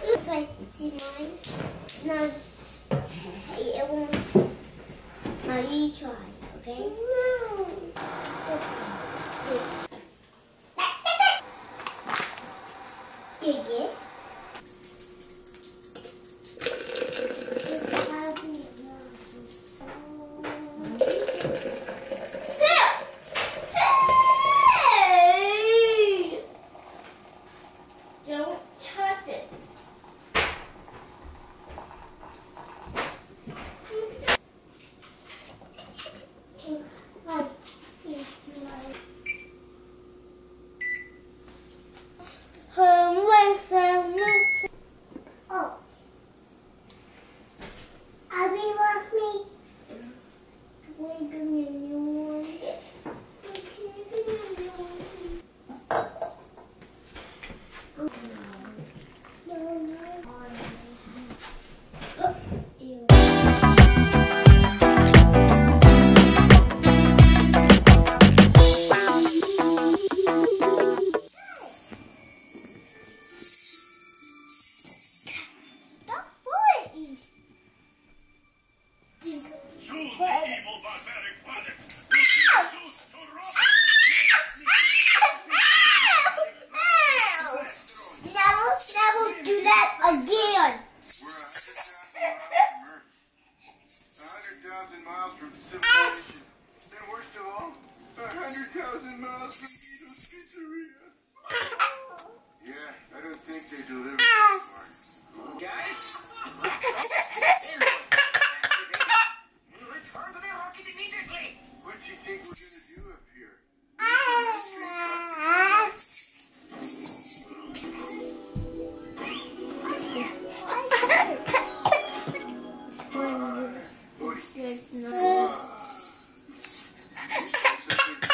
It's like, see mine? No, it won't. Now you try, okay? No. Dig it. Don't touch it. Oh, I'll be with me. Wait, give me a new one. Never do that again. 100,000 miles from civilization. And worst of all, 100,000 miles from Vito's Pizzeria. Yeah, I don't think they deliver that far. Guys? Return to the rocket immediately. What do you think we're going to do up here?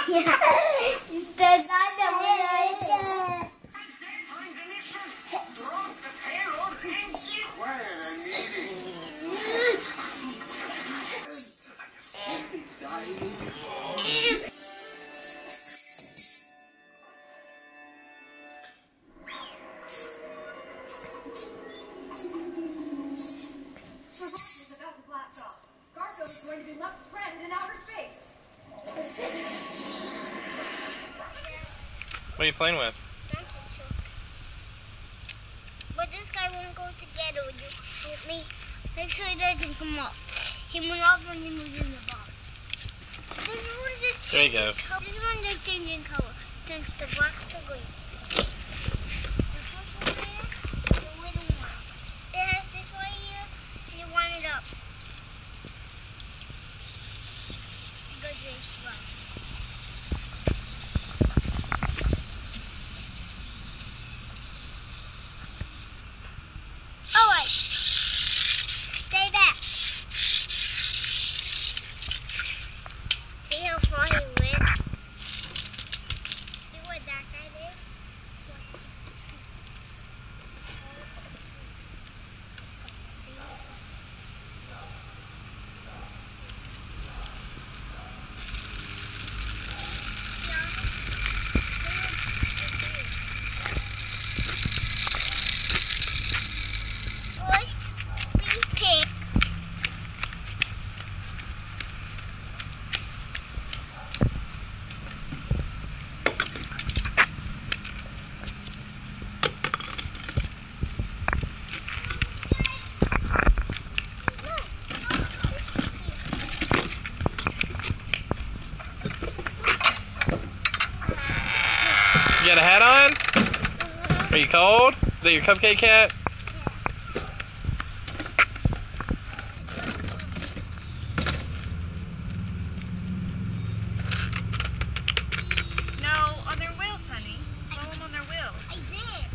Yeah, there's not the Quiet, I'm eating. Is going to be left stranded in outer space. What are you playing with? Donkey chokes. But this guy won't go together. Would you help me? Make sure he doesn't come up. He went off when he moved in the box. This one just There you go. color. This one just changing color. Turns the black to green. The first one here, the wooden one. It has this right here, and you wind it up. It goes really slow. Alright. Stay there. See how far he went? See what that guy did? First, we pick. You got a hat on? Are you cold? Is that your cupcake hat? No, on their wheels, honey. Follow them on their wheels. I did.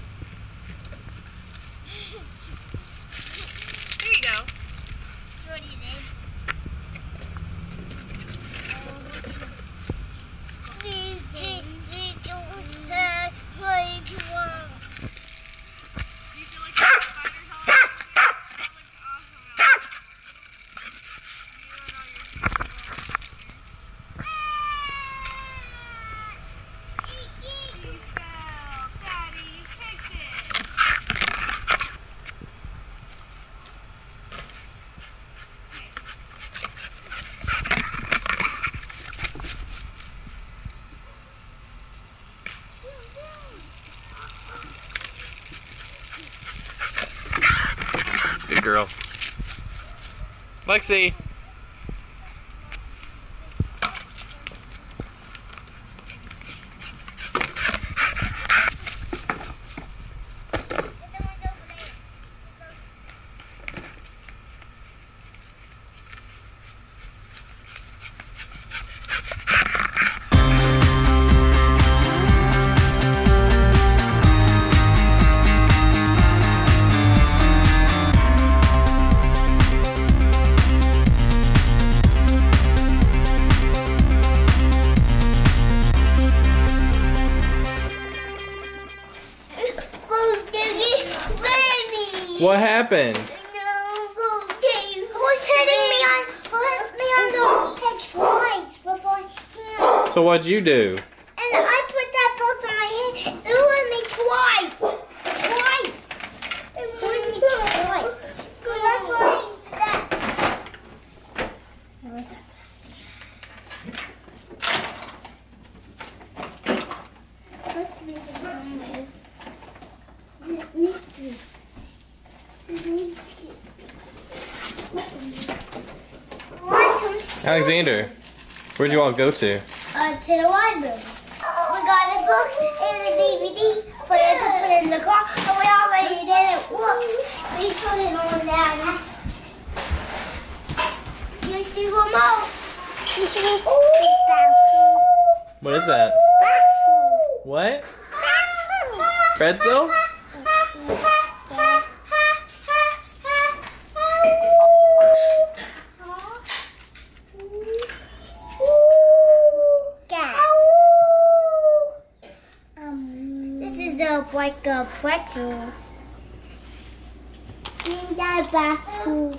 There you go. Jordy did. These don't have like one. Do you feel like girl. Lexi. What happened? Who's hitting me on the head twice before he So what'd you do? And I put that bolt on my head. It hit me twice. Twice. It hit me twice. Because that's why that. What was that? Alexander, where'd you all go to? To the library. We got a book and a DVD, put it in the car, and we already did it. Whoops. We put it on down. Here's the remote. What is that? What? Pretzel? This is like a pretzel. In that bathroom.